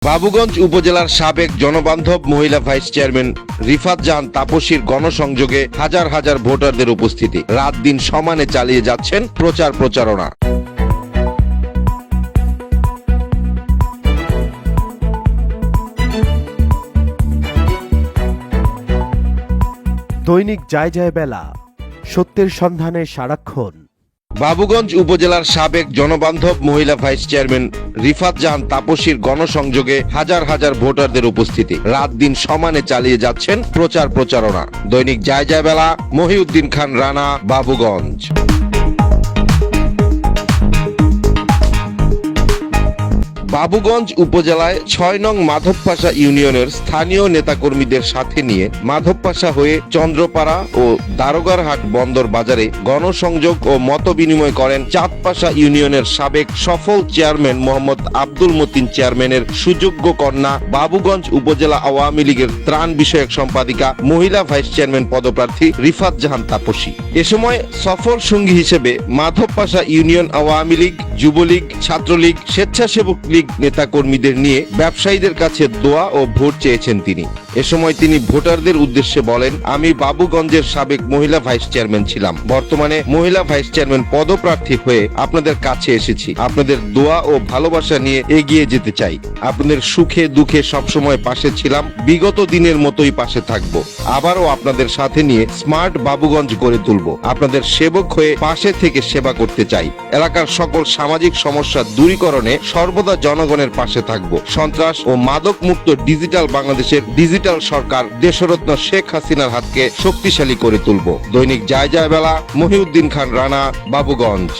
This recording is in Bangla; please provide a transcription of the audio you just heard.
বাবুগঞ্জ উপজেলার সাবেক জনবান্ধব মহিলা ভাইস চেয়ারম্যান রিফাত জাহান তাপসীর গণসংযোগে হাজার হাজার ভোটারদের উপস্থিতি। রাত দিন সমানে চালিয়ে যাচ্ছেন প্রচারণা। দৈনিক যায় বেলা, সত্যের সন্ধানে সারাক্ষণ। বাবুগঞ্জ উপজেলার সাবেক জনবান্ধব মহিলা ভাইস চেয়ারম্যান রিফাত জাহান তাপসীর গণসংযোগে হাজার হাজার ভোটারদের উপস্থিতি। রাত দিন সমানে চালিয়ে যাচ্ছেন প্রচারণা। দৈনিক যায় বেলা, মহিউদ্দিন খান রানা, বাবুগঞ্জ। বাবুগঞ্জ উপজেলায় ৬ নং মাধবপাশা ইউনিয়নের স্থানীয় নেতাকর্মীদের সাথে নিয়ে মাধবপাশা হয়ে চন্দ্রপাড়া ও দারোগারহাট বন্দর বাজারে গণসংযোগ ও মতবিনিময় করেন চাঁদপাশা ইউনিয়নের সাবেক সফল চেয়ারম্যান মোহাম্মদ আব্দুল মতিন চেয়ারম্যানের সুযোগ্য কন্যা, বাবুগঞ্জ উপজেলা আওয়ামী লীগের ত্রাণ বিষয়ক সম্পাদিকা, মহিলা ভাইস চেয়ারম্যান পদপ্রার্থী রিফাত জাহান তাপসী। এ সময় সফল সঙ্গী হিসেবে মাধবপাশা ইউনিয়ন আওয়ামী লীগ, যুবলীগ, ছাত্রলীগ, স্বেচ্ছাসেবক লীগ নেতাকর্মীদের নিয়ে ব্যবসায়ীদের কাছে দোয়া ও ভোট চেয়েছেন তিনি। এ সময় তিনি ভোটারদের উদ্দেশ্যে বলেন, আমি বাবুগঞ্জের সাবেক মহিলা ভাইস চেয়ারম্যান ছিলাম, বর্তমানে মহিলা ভাইস চেয়ারম্যান পদপ্রার্থী হয়ে আপনাদের কাছে এসেছি। আপনাদের দোয়া ও ভালোবাসা নিয়ে এগিয়ে যেতে চাই। আপনাদের সুখে দুঃখে সবসময় পাশে ছিলাম, বিগত দিনের মতোই পাশে থাকব। আবারও আপনাদের সাথে নিয়ে স্মার্ট বাবুগঞ্জ গড়ে তুলব। আপনাদের সেবক হয়ে পাশে থেকে সেবা করতে চাই। এলাকার সকল সামাজিক সমস্যা দূরীকরণে সর্বদা জনগণের পাশে থাকব। সন্ত্রাস ও মাদক মুক্ত ডিজিটাল বাংলাদেশের ডিজিটাল সরকার দেশরত্ন শেখ হাসিনার হাতকে শক্তিশালী করে তুলব। দৈনিক যায় বেলা, মহিউদ্দিন খান রানা, বাবুগঞ্জ।